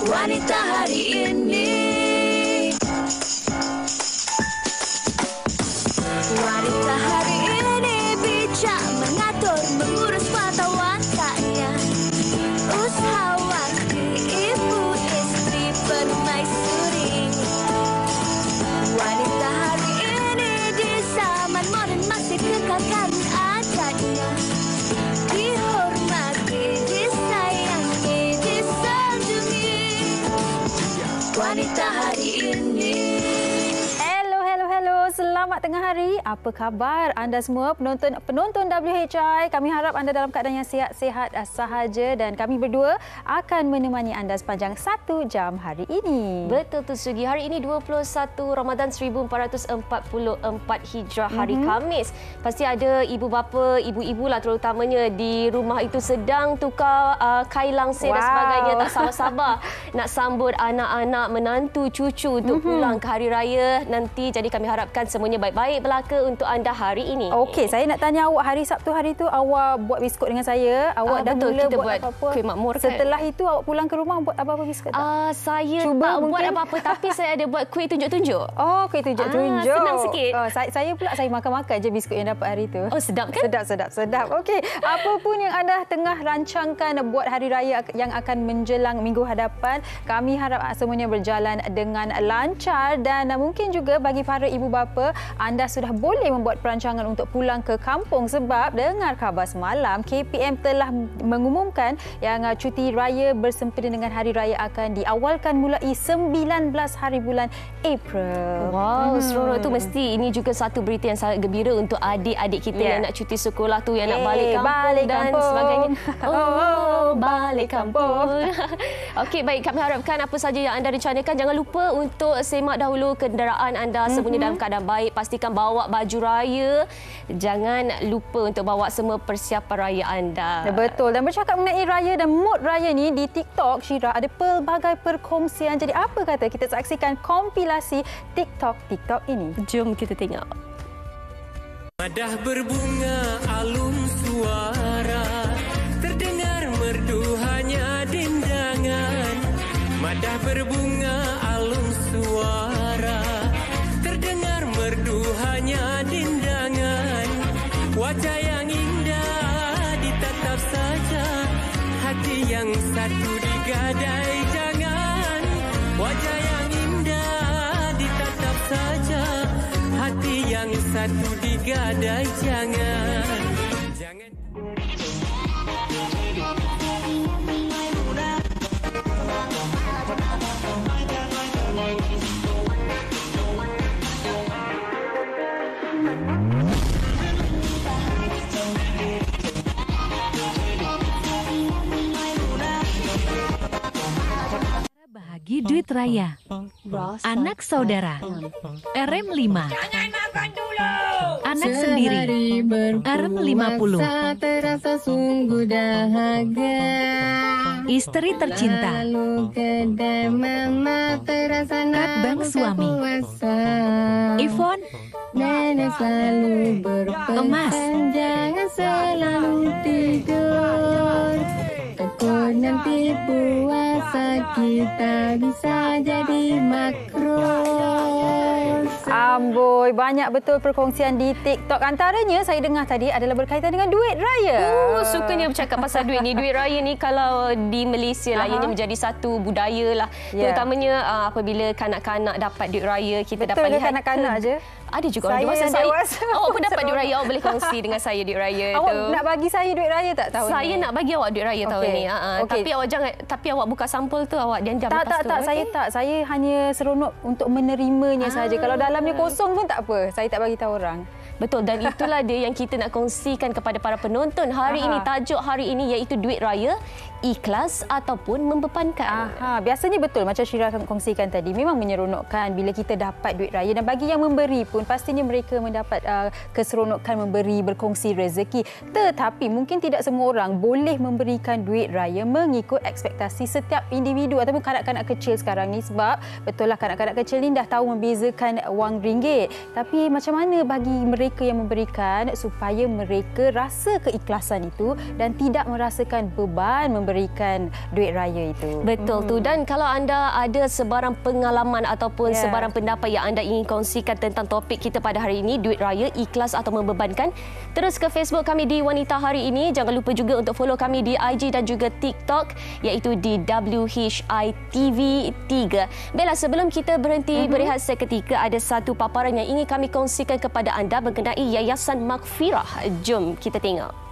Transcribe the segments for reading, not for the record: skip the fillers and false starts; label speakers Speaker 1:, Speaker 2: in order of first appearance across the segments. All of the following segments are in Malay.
Speaker 1: Wanita hari ini. Wanita hari ini bijak mengatur, mengurus mata wantanya. Usahawanti, ibu, istri, permaisuri. Wanita hari ini di zaman modern masih kekalkan adatnya. Dihormati, disayangi, disanjungi. Wanita hari ini.
Speaker 2: Selamat tengah hari. Apa khabar anda semua penonton WHI? Kami harap anda dalam keadaan yang sihat-sihat sahaja dan kami berdua akan menemani anda sepanjang 1 jam hari ini.
Speaker 3: Betul tu Sugi. Hari ini 21 Ramadan 1444 Hijrah, hari Khamis. Pasti ada ibu bapa, ibu-ibu lah terutamanya di rumah itu sedang tukar kain langsir dan sebagainya, tak sabar-sabar nak sambut anak-anak, menantu, cucu untuk pulang ke hari raya nanti. Jadi kami harapkan semuanya baik-baik belaka untuk anda hari ini.
Speaker 2: Okey, saya nak tanya awak, hari Sabtu hari tu awak buat biskut dengan saya. Awak dah
Speaker 3: betul,
Speaker 2: mula
Speaker 3: kita
Speaker 2: buat apa-apa?
Speaker 3: Kuih makmur kan?
Speaker 2: Setelah itu awak pulang ke rumah buat apa-apa biskut tak?
Speaker 3: Saya
Speaker 2: Cuba
Speaker 3: tak
Speaker 2: mungkin
Speaker 3: buat apa-apa tapi saya ada buat kuih tunjuk-tunjuk.
Speaker 2: Oh, kuih tunjuk-tunjuk.
Speaker 3: Senang sikit.
Speaker 2: Saya pula saya makan-makan je biskut yang dapat hari tu.
Speaker 3: Oh, sedap kan?
Speaker 2: Sedap. Okey, apa pun yang anda tengah rancangkan buat hari raya yang akan menjelang minggu hadapan, kami harap semuanya berjalan dengan lancar dan mungkin juga bagi para ibu bapa, anda sudah boleh membuat perancangan untuk pulang ke kampung sebab dengar khabar semalam KPM telah mengumumkan yang cuti raya bersempena dengan hari raya akan diawalkan mulai 19 hari bulan April.
Speaker 3: Wow, seronok tu. Mesti ini juga satu berita yang sangat gembira untuk adik-adik kita yang nak cuti sekolah tu, yang nak balik kampung sebagainya. Balik kampung. Okey, baik, kami harapkan apa saja yang anda rencanakan, jangan lupa untuk semak dahulu kenderaan anda semuanya dalam keadaan baik. Pastikan bawa baju raya. Jangan lupa untuk bawa semua persiapan raya anda.
Speaker 2: Betul. Dan bercakap mengenai raya dan mood raya ni, di TikTok, Syira, ada pelbagai perkongsian. Jadi apa kata kita saksikan kompilasi TikTok ini.
Speaker 3: Jom kita tengok.
Speaker 4: Madah berbunga alun suara, terdengar merdu hanya dendangan. Madah berbunga alun suara, terdengar merdu hanya dendangan. Wajah yang indah ditatap saja, hati yang satu digadai jangan. Wajah yang indah ditatap saja, hati yang satu digadai jangan.
Speaker 5: Bahagi duit raya. Anak saudara. RM5. Anak sendiri. RM50.
Speaker 6: Terasa sungguh dahaga.
Speaker 5: Istri tercinta. Kad bank suami. Ivon.
Speaker 6: Nenek selalu
Speaker 5: Emas.
Speaker 6: jangan selalu tidur. Takut nanti puasa kita bisa jadi makruh.
Speaker 2: Amboi, banyak betul perkongsian di TikTok. Antaranya saya dengar tadi adalah berkaitan dengan duit raya.
Speaker 3: Sukanya bercakap pasal duit ni. Duit raya ni kalau di Malaysia lah, ianya menjadi satu budaya lah. Terutamanya apabila kanak-kanak dapat duit raya, kita
Speaker 2: betul
Speaker 3: dapat lihat.
Speaker 2: Kanak-kanak je.
Speaker 3: Ada juga
Speaker 2: saya
Speaker 3: orang dewasa.
Speaker 2: dewasa.
Speaker 3: Awak pun dapat duit raya. Awak boleh kongsi dengan saya duit raya
Speaker 2: Awak
Speaker 3: tu.
Speaker 2: nak bagi saya duit raya tak tahun ni?
Speaker 3: Saya nak bagi awak duit raya tahun ni. Tapi awak jangan. Tapi awak buka sampul tu, awak diam-diam lepas tu.
Speaker 2: Tak. Saya hanya seronok untuk menerimanya saja. Kalau dalamnya kosong pun tak apa. Saya tak bagi tahu orang.
Speaker 3: Betul, dan itulah dia yang kita nak kongsikan kepada para penonton hari ini. Tajuk hari ini iaitu duit raya, ikhlas ataupun membebankan.
Speaker 2: Biasanya betul macam Syira kongsikan tadi, memang menyeronokkan bila kita dapat duit raya, dan bagi yang memberi pun pastinya mereka mendapat keseronokan memberi, berkongsi rezeki. Tetapi mungkin tidak semua orang boleh memberikan duit raya mengikut ekspektasi setiap individu ataupun kanak-kanak kecil sekarang ni, sebab betul lah kanak-kanak kecil ni dah tahu membezakan wang ringgit. Tapi macam mana bagi mereka yang memberikan supaya mereka rasa keikhlasan itu dan tidak merasakan beban memberi memberikan duit raya itu.
Speaker 3: Betul tu. Dan kalau anda ada sebarang pengalaman ataupun sebarang pendapat yang anda ingin kongsikan tentang topik kita pada hari ini, duit raya, ikhlas atau membebankan, terus ke Facebook kami di Wanita Hari Ini. Jangan lupa juga untuk follow kami di IG dan juga TikTok, iaitu di WHITV3. Bella, sebelum kita berhenti berehat seketika, ada satu paparan yang ingin kami kongsikan kepada anda mengenai Yayasan Maghfirah. Jom kita tengok.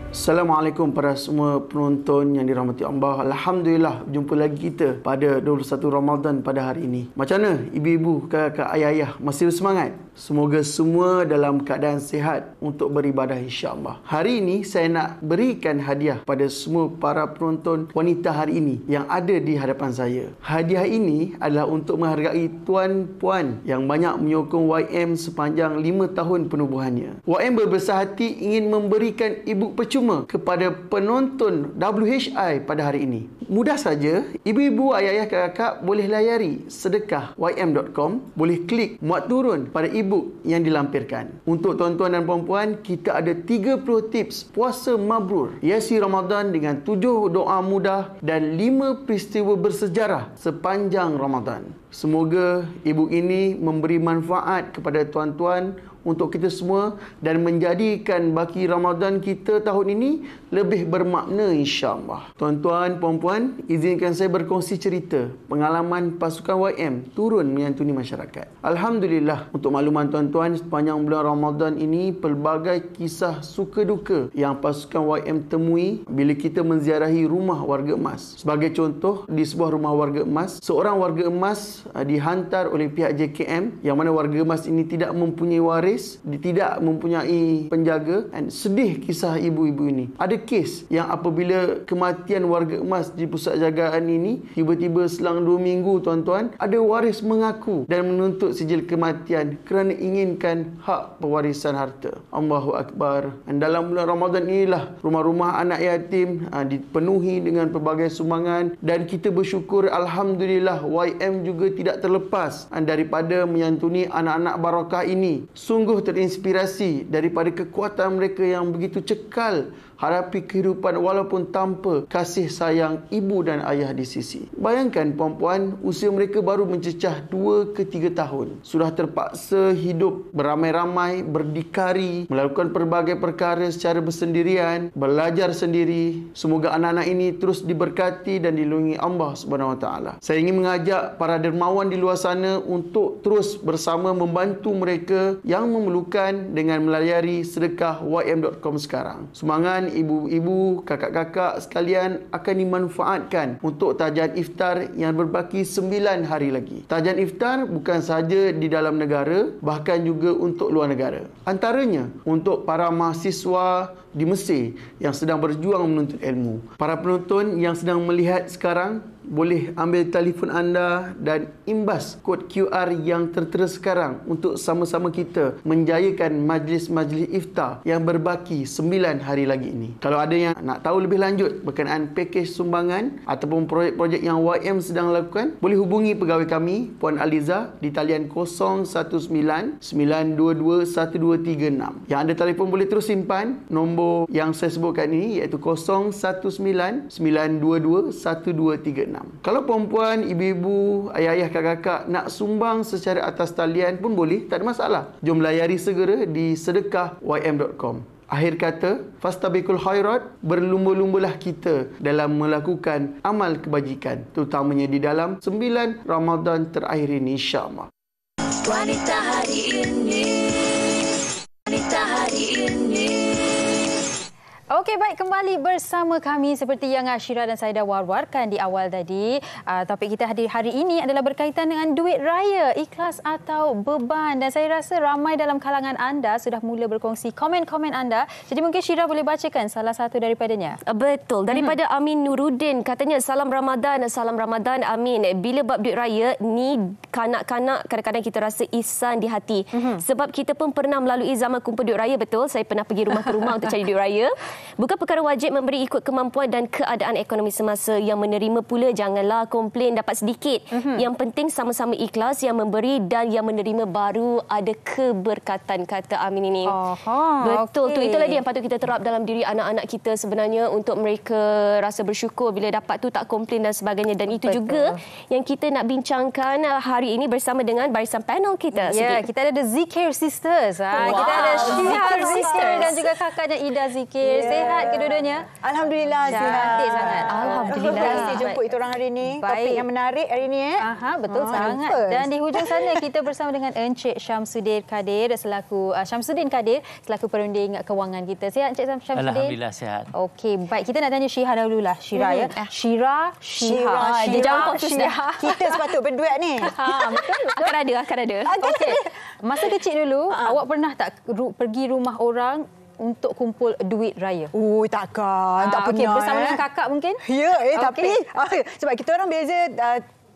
Speaker 7: Assalamualaikum para semua penonton yang dirahmati Allah. Alhamdulillah jumpa lagi kita pada 21 Ramadan pada hari ini. Macam mana ibu-ibu, kakak, ayah-ayah masih bersemangat? Semoga semua dalam keadaan sihat untuk beribadah insya-Allah. Hari ini saya nak berikan hadiah pada semua para penonton Wanita Hari Ini yang ada di hadapan saya. Hadiah ini adalah untuk menghargai tuan-puan yang banyak menyokong YM sepanjang 5 tahun penubuhannya. YM berbesar hati ingin memberikan e-book percuma kepada penonton WHI pada hari ini. Mudah saja, ibu-ibu, ayah-ayah, kakak boleh layari sedekah.ym.com, boleh klik muat turun pada e-book yang dilampirkan. Untuk tuan-tuan dan puan-puan, kita ada 30 tips puasa mabrur hiasi Ramadan dengan 7 doa mudah dan 5 peristiwa bersejarah sepanjang Ramadan. Semoga e-book ini memberi manfaat kepada tuan-tuan untuk kita semua dan menjadikan baki Ramadan kita tahun ini lebih bermakna insya-Allah. Tuan-tuan, puan-puan, izinkan saya berkongsi cerita pengalaman pasukan YM turun menyantuni masyarakat. Alhamdulillah, untuk makluman tuan-tuan, sepanjang bulan Ramadan ini pelbagai kisah suka duka yang pasukan YM temui bila kita menziarahi rumah warga emas. Sebagai contoh, di sebuah rumah warga emas, seorang warga emas dihantar oleh pihak JKM yang mana warga emas ini tidak mempunyai waris, tidak mempunyai penjaga, dan sedih kisah ibu-ibu ini. Ada kes yang apabila kematian warga emas di pusat jagaan ini, tiba-tiba selang 2 minggu tuan-tuan, ada waris mengaku dan menuntut sijil kematian kerana inginkan hak pewarisan harta. Allahu Akbar. Dan dalam bulan Ramadan inilah rumah-rumah anak yatim dipenuhi dengan pelbagai sumbangan, dan kita bersyukur Alhamdulillah YM juga tidak terlepas daripada menyantuni anak-anak barakah ini. Sungguh terinspirasi daripada kekuatan mereka yang begitu cekal hadapi kehidupan walaupun tanpa kasih sayang ibu dan ayah di sisi. Bayangkan puan-puan, usia mereka baru mencecah 2 ke 3 tahun. Sudah terpaksa hidup beramai-ramai, berdikari, melakukan pelbagai perkara secara bersendirian, belajar sendiri. Semoga anak-anak ini terus diberkati dan dilindungi Allah Subhanahu Wa Taala. Saya ingin mengajak para dermawan di luar sana untuk terus bersama membantu mereka yang memerlukan dengan melayari sedekah.ym.com sekarang. Sumbangan ibu-ibu, kakak-kakak sekalian akan dimanfaatkan untuk tajian iftar yang berbaki 9 hari lagi. Tajian iftar bukan sahaja di dalam negara, bahkan juga untuk luar negara. Antaranya untuk para mahasiswa di Mesir yang sedang berjuang menuntut ilmu. Para penonton yang sedang melihat sekarang, boleh ambil telefon anda dan imbas kod QR yang tertera sekarang untuk sama-sama kita menjayakan majlis-majlis iftar yang berbaki 9 hari lagi ini. Kalau ada yang nak tahu lebih lanjut berkenaan pakej sumbangan ataupun projek-projek yang YM sedang lakukan, boleh hubungi pegawai kami, Puan Aliza, di talian 019-922-1236. Yang anda telefon boleh terus simpan nombor yang saya sebutkan ini, iaitu 019-922-1236. Kalau perempuan, ibu-ibu, ayah-ayah, kakak-kakak nak sumbang secara atas talian pun boleh, tak ada masalah. Jom layari segera di sedekah.ym.com. Akhir kata, fastabiqul khairat, berlumba-lumbalah kita dalam melakukan amal kebajikan, terutamanya di dalam 9 Ramadan terakhir ini insya-Allah.
Speaker 1: Wanita Hari Ini, Wanita Hari Ini.
Speaker 2: Okey, baik, kembali bersama kami seperti yang Syira dan saya dah war-warkan di awal tadi. Topik kita hari ini adalah berkaitan dengan duit raya, ikhlas atau beban. Dan saya rasa ramai dalam kalangan anda sudah mula berkongsi komen-komen anda. Jadi mungkin Syira boleh bacakan salah satu daripadanya.
Speaker 3: Betul. Daripada Amin Nuruddin, katanya salam Ramadan, Amin. Bila bab duit raya ni, kanak-kanak kadang-kadang kita rasa ihsan di hati. Sebab kita pun pernah melalui zaman kumpul duit raya, betul. Saya pernah pergi rumah ke rumah untuk cari duit raya. Bukan perkara wajib memberi ikut kemampuan dan keadaan ekonomi semasa. Yang menerima pula janganlah komplain dapat sedikit. Yang penting sama-sama ikhlas, yang memberi dan yang menerima baru ada keberkatan, kata Amin ini. Betul tu. Itulah dia yang patut kita terap dalam diri anak-anak kita sebenarnya, untuk mereka rasa bersyukur bila dapat tu, tak komplain dan sebagainya. Dan itu juga yang kita nak bincangkan hari ini bersama dengan barisan panel kita.
Speaker 2: Ya, kita ada The Zikir Sisters. Kita ada Syira Zikir dan juga kakaknya Ida Zikir. Sihat kedua-duanya?
Speaker 8: Alhamdulillah sihat.
Speaker 2: Cantik sangat.
Speaker 8: Alhamdulillah. Terima kasih jemput kita orang hari ini. Topik yang menarik hari ini.
Speaker 2: Betul sangat. Dan di hujung sana kita bersama dengan Encik Syamsuddin Kadir selaku perunding kewangan kita. Sihat Encik Syamsuddin?
Speaker 9: Alhamdulillah sihat.
Speaker 2: Okey, baik. Kita nak tanya Syira dululah. Syira ya. Syira.
Speaker 3: Dia jangan confuse dah.
Speaker 8: Kita sepatut berduet ni.
Speaker 2: Betul.
Speaker 3: Akan ada.
Speaker 2: Okey. Masa kecil dulu, awak pernah tak pergi rumah orang untuk kumpul duit raya?
Speaker 8: Takkan. Tak pernah.
Speaker 2: Bersama dengan kakak mungkin?
Speaker 8: Ya, tapi sebab kita orang beza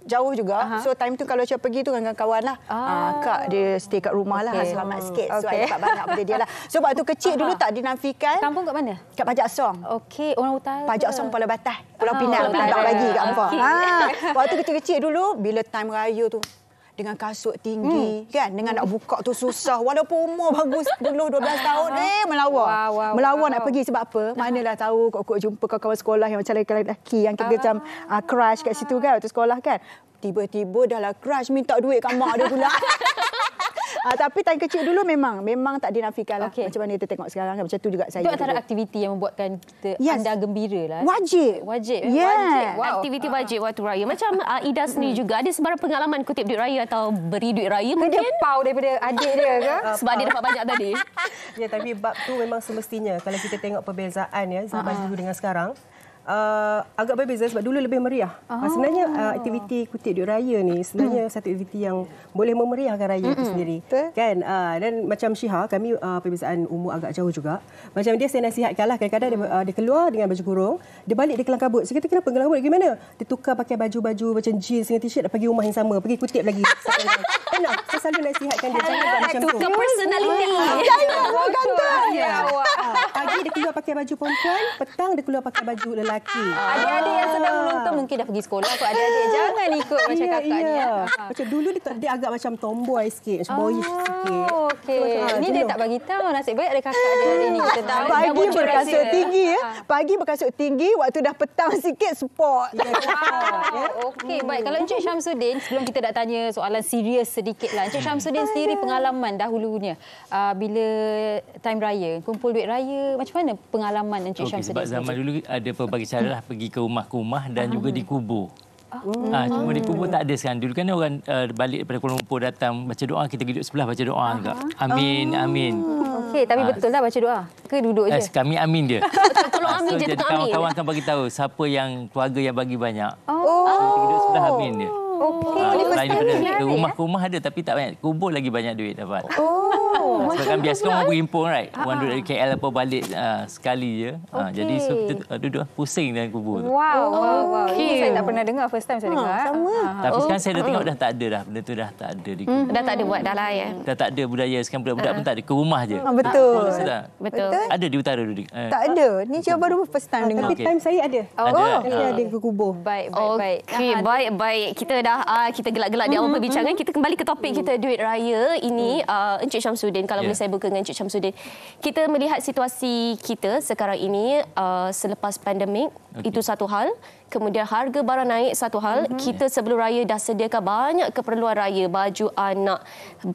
Speaker 8: jauh juga. So time tu kalau saya pergi tu dengan kawan lah. Kak dia stay kat rumah lah. Selamat sikit. So I dapat banyak pada dia lah. So waktu kecil dulu tak dinafikan.
Speaker 2: Kampung kat mana?
Speaker 8: Kat Pajak Song.
Speaker 2: Okey, orang utara.
Speaker 8: Pajak Song Pulau Batas. Pulau Pinang. Tak bagi kat Ampah. Waktu kecil-kecil dulu, bila time raya tu, dengan kasut tinggi, kan? Dengan nak buka tu susah. Walaupun umur bagus 10-12 tahun, melawan nak pergi. Sebab apa? Manalah tahu kok jumpa kawan-kawan sekolah yang macam lelaki yang kita macam crush kat situ kan, waktu sekolah kan. Tiba-tiba dah lah crush minta duit kat mak dia pula. Tapi time kecil dulu memang tak dinafikan lah. Macam mana kita tengok sekarang kan. Macam tu juga saya.
Speaker 2: Itu antara aktiviti yang membuatkan kita anda gembira lah.
Speaker 8: Wajib.
Speaker 2: Wajib.
Speaker 8: Wow.
Speaker 3: Aktiviti wajib waktu raya. Macam Ida sendiri juga ada sebarang pengalaman kutip duit raya atau beri duit raya mungkin?
Speaker 2: Dia pau daripada adik dia ke?
Speaker 3: Sebab dia dapat banyak tadi.
Speaker 10: Ya, tapi bab tu memang semestinya kalau kita tengok perbezaan ya zaman dulu dengan sekarang. Agak berbeza sebab dulu lebih meriah. Sebenarnya aktiviti kutip duit raya ni sebenarnya satu aktiviti yang boleh memeriahkan raya itu sendiri. Kan? Dan macam Syiha, kami perbezaan umur agak jauh juga. Macam dia saya nasihatkanlah, kadang-kadang dia keluar dengan baju kurung, dia balik dia kelang kabut. Saya kata kenapa kelang kabut? Gimana? Dia tukar pakai baju-baju macam jeans dengan t-shirt dan pergi rumah yang sama, pergi kutip lagi. Pernah? Saya selalu nasihatkan dia jangan buat macam tu.
Speaker 3: Tukar personality.
Speaker 8: Jangan buat ganteng.
Speaker 10: Pagi dia keluar pakai baju perempuan, petang dia keluar pakai baju lelaki.
Speaker 2: Adik-adik yang sedang menonton mungkin dah pergi sekolah kot. Adik-adik jangan ikut macam kakak ni.
Speaker 10: Macam dulu dia agak macam tomboy sikit, macam boyish sikit.
Speaker 2: Okey. Ini dia tak bagi tahu. Nasib baik ada kakak dia hari ni kita tahu.
Speaker 8: Pagi berkasut tinggi ya. Pagi berkasut tinggi, waktu dah petang sikit sport.
Speaker 2: Okey, baik. Kalau Encik Syamsuddin, sebelum kita nak tanya soalan serius sedikit lah. Encik Syamsuddin sendiri pengalaman dahulunya bila time raya, kumpul duit raya, macam mana pengalaman Encik Syamsuddin?
Speaker 9: Sebab zaman dulu ada pelbagai cara lah, pergi ke rumah-rumah dan juga dikubur. Cuma dikubur tak ada sekarang. Dulu kan orang balik daripada Kuala Lumpur datang baca doa, kita duduk sebelah baca doa juga. Amin, amin.
Speaker 2: Okey, tapi betul lah baca doa? Ke duduk je?
Speaker 9: Kami amin je.
Speaker 3: Tolong amin je,
Speaker 9: jadi
Speaker 3: tengok amin.
Speaker 9: kawan-kawan akan bagi tahu siapa yang keluarga yang bagi banyak. Kita duduk sebelah amin je. Lain daripada ke rumah-rumah ada tapi tak banyak. Kubur lagi banyak duit dapat. Sebab kan biasa orang berhimpun, right? Orang duduk dari KL apa balik sekali je. Jadi so kita duduk pusing dalam kubur tu.
Speaker 2: Wow. Ini saya tak pernah dengar, first time saya dengar.
Speaker 8: Sama.
Speaker 9: Tapi sekarang saya dah tengok dah tak ada dah. Benda tu dah tak ada di kubur.
Speaker 3: Dah tak ada buat dah lah ya.
Speaker 9: Dah tak ada budaya sekarang, budak-budak pun tak ada. Ke rumah je.
Speaker 8: Betul.
Speaker 3: Betul.
Speaker 9: Ada di utara dulu.
Speaker 8: Tak ada. Ni saya baru first time dengar.
Speaker 10: Tapi time saya ada. Saya ada ke kubur.
Speaker 2: Baik.
Speaker 3: Okey, baik. Kita dah kita gelak-gelak di awal perbincangan. Kita kembali ke topik kita duit raya ini. Encik Syamsuddin, kalau boleh saya buka dengan Encik Syamsuddin. Kita melihat situasi kita sekarang ini selepas pandemik, itu satu hal. Kemudian harga barang naik satu hal. Kita sebelum raya dah sediakan banyak keperluan raya, baju anak,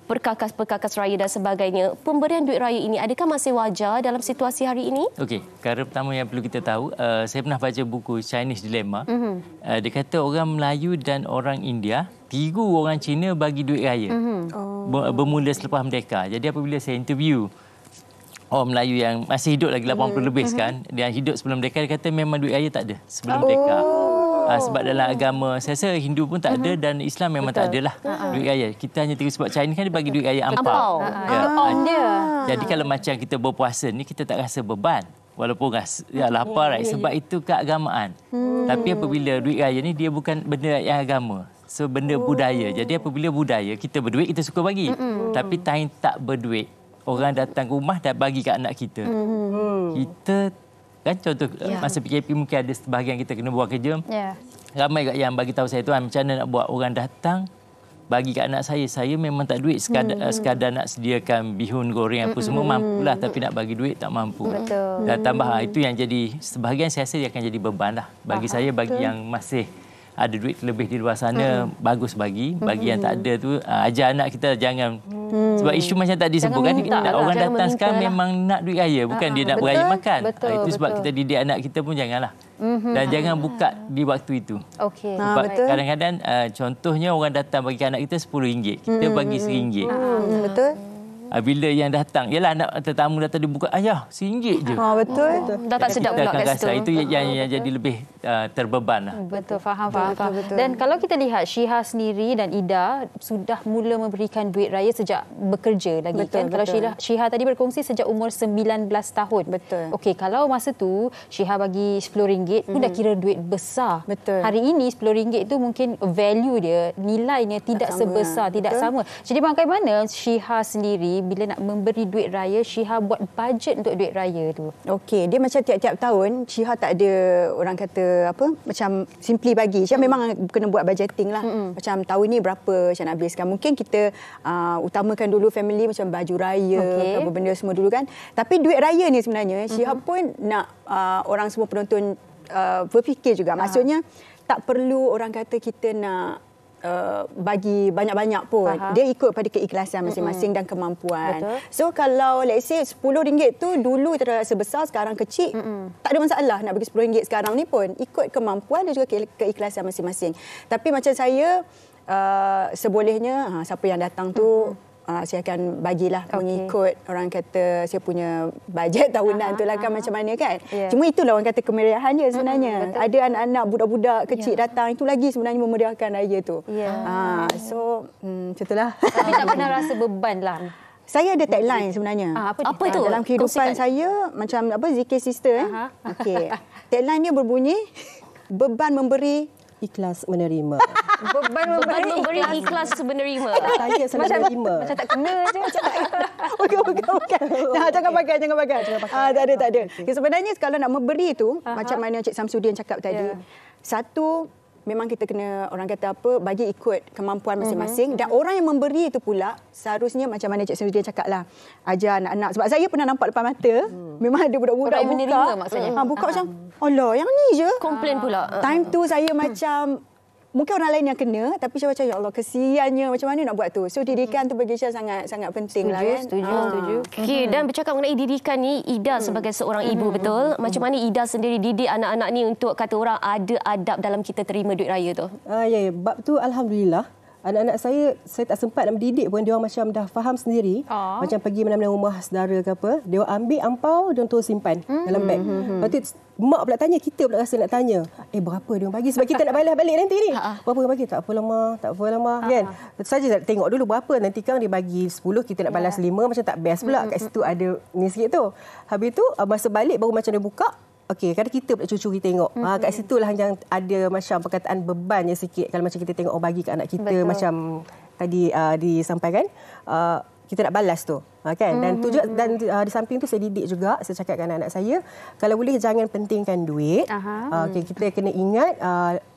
Speaker 3: perkakas-perkakas raya dan sebagainya. Pemberian duit raya ini adakah masih wajar dalam situasi hari ini?
Speaker 9: Okey, perkara pertama yang perlu kita tahu, saya pernah baca buku Chinese Dilemma. Dia kata orang Melayu dan orang India tiru orang Cina bagi duit raya. Bermula selepas merdeka. Jadi apabila saya interview orang Melayu yang masih hidup lagi 80 lebih sekarang, dia hidup sebelum merdeka, dia kata memang duit raya tak ada sebelum merdeka. Sebab dalam agama saya rasa Hindu pun tak ada dan Islam memang tak ada lah duit raya. Kita hanya tiru sebab Chinese kan dia bagi duit raya ampau. Jadi kalau macam kita berpuasa ni, kita tak rasa beban. Walaupun lapar, right? Sebab itu keagamaan. Tapi apabila duit raya ni, dia bukan benda yang agama. So benda budaya. Jadi apabila budaya, kita berduit, kita suka bagi. Tapi time tak berduit, orang datang ke rumah dah bagi kat anak kita. Kita Kan contoh masa PKP mungkin ada sebahagian kita kena buat kerja. Ramai yang bagi tahu saya tuan macam mana nak buat orang datang bagi kat anak saya memang tak duit sekadar nak sediakan bihun goreng apa semua mampulah, tapi nak bagi duit tak mampu. Dan tambah itu yang jadi sebahagian saya rasa dia akan jadi beban lah bagi saya, bagi yang masih ada duit lebih di luar sana bagus bagi yang tak ada tu ajar anak kita jangan sebab isu macam tadi sebut kan orang datang sekarang memang nak duit raya, bukan dia nak beraya makan. Itu sebab kita didik anak kita pun janganlah dan jangan buka di waktu itu. Sebab kadang-kadang contohnya orang datang bagi anak kita RM10, kita bagi RM1.
Speaker 8: Betul.
Speaker 9: Bila yang datang, yalah anak tetamu datang dia buka, ayah RM1 je.
Speaker 8: Betul.
Speaker 3: Dah tak sedap pula kat situ.
Speaker 9: Itu yang jadi lebih terbeban lah.
Speaker 2: Betul, faham. Dan kalau kita lihat Syiha sendiri dan Ida sudah mula memberikan duit raya sejak bekerja lagi kan. Kalau Syiha tadi berkongsi sejak umur 19 tahun.
Speaker 8: Betul.
Speaker 2: Okey, kalau masa tu Syiha bagi RM10 pun dah kira duit besar.
Speaker 8: Betul.
Speaker 2: Hari ini RM10 itu mungkin value dia, nilainya tidak sebesar, tidak sama. Jadi bagaimana Syiha sendiri bila nak memberi duit raya, Syiha buat bajet untuk duit raya tu?
Speaker 8: Okey, dia macam tiap-tiap tahun Syiha tak ada orang kata apa macam simply bagi. Syiha memang kena buat budgeting lah. Macam tahun ni berapa Syiha nak habiskan. Mungkin kita utamakan dulu family macam baju raya, apa benda semua dulu kan. Tapi duit raya ni sebenarnya Syiha pun nak orang semua penonton berfikir juga. Maksudnya tak perlu orang kata kita nak bagi banyak-banyak pun. Dia ikut pada keikhlasan masing-masing dan kemampuan. So kalau let's say RM10 tu dulu terasa besar, sekarang kecil, tak ada masalah nak bagi RM10 sekarang ni pun. Ikut kemampuan dan juga keikhlasan masing-masing. Tapi macam saya sebolehnya siapa yang datang tu saya akan bagilah mengikut orang kata saya punya bajet tahunan tu lah kan macam mana kan. Cuma itulah orang kata kemeriahan dia sebenarnya. Ada anak-anak budak-budak kecil datang, itu lagi sebenarnya memeriahkan raya tu. So macam itulah.
Speaker 2: Tapi tak pernah rasa beban lah.
Speaker 8: Saya ada tagline sebenarnya.
Speaker 3: Apa tu?
Speaker 8: Dalam kehidupan saya macam apa zikir sister Okey. Tagline dia berbunyi beban memberi,
Speaker 10: ikhlas menerima.
Speaker 3: Beban memberi, ikhlas menerima.
Speaker 8: Macam tak kena je. Bukan. Jangan pakai. Tak ada. Okay, sebenarnya kalau nak memberi tu, macam mana Cik Samsudin cakap tadi, satu, memang kita kena orang kata apa, bagi ikut kemampuan masing-masing. Dan orang yang memberi itu pula seharusnya macam mana Cik Samsudin cakap lah, ajar anak-anak. Sebab saya pernah nampak depan mata, memang ada budak-budak buka. Buka macam, alah yang ni je.
Speaker 3: Komplain pula.
Speaker 8: Time tu saya macam, mungkin orang lain yang kena, tapi saya macam, ya Allah, kesiannya, macam mana nak buat tu. So didikan tu bagi saya sangat penting lah kan.
Speaker 2: Setuju.
Speaker 3: Okey, dan bercakap mengenai didikan ni, Ida sebagai seorang ibu, betul? Macam mana Ida sendiri didik anak-anak ni untuk kata orang ada adab dalam kita terima duit raya tu?
Speaker 10: Ya, bab tu alhamdulillah. Anak-anak saya tak sempat nak mendidik pun, dia orang macam dah faham sendiri. Macam pergi mana-mana rumah saudara ke apa, dia orang ambil ampau, dia orang terus simpan dalam beg. Lepas tu mak pula tanya, kita pula rasa nak tanya, berapa dia orang bagi? Sebab kita nak balas balik nanti ni. Berapa dia bagi? Tak apa lama. Kan? Saja tengok dulu berapa, nanti kan dia bagi 10, kita nak balas 5, macam tak best pula. Kat situ ada ni sikit tu. Habis tu masa balik baru macam dia buka, okey, kadang kita pula cucuri tengok. Kat situlah yang ada macam perkataan bebannya sikit. Kalau macam kita tengok bagi ke anak kita, macam tadi disampaikan, kita nak balas tu. Kan? Dan tu juga, dan di samping tu saya didik juga, saya cakap dengan anak saya, kalau boleh jangan pentingkan duit. Okay, kita kena ingat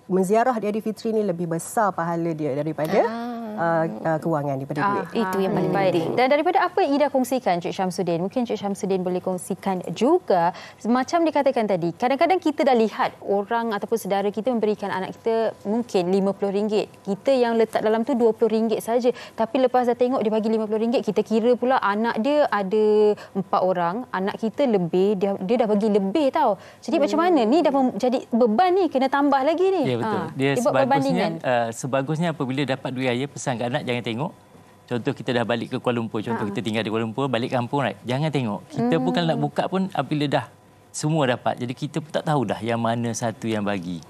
Speaker 10: menziarah di Aidilfitri ni lebih besar pahala dia daripada kewangan daripada duit.
Speaker 3: Itu yang paling penting.
Speaker 2: Dan daripada apa Ida kongsikan, Cik Syamsuddin, mungkin Cik Syamsuddin boleh kongsikan juga, macam dikatakan tadi, kadang-kadang kita dah lihat orang ataupun saudara kita memberikan anak kita mungkin RM50. Kita yang letak dalam tu RM20 saja. Tapi lepas dah tengok dia bagi RM50, kita kira pula anak dia ada 4 orang, anak kita lebih, dia dah bagi lebih tau. Jadi macam mana ni dah jadi beban ni, kena tambah lagi ni.
Speaker 9: Ya betul. Dia sebagusnya apabila dapat duit raya, pesan kat anak jangan tengok. Contoh kita dah balik ke Kuala Lumpur, contoh kita tinggal di Kuala Lumpur, balik kampung, right? Jangan tengok. Kita pun kalau nak buka pun apabila dah semua dapat. Jadi kita pun tak tahu dah yang mana satu yang bagi.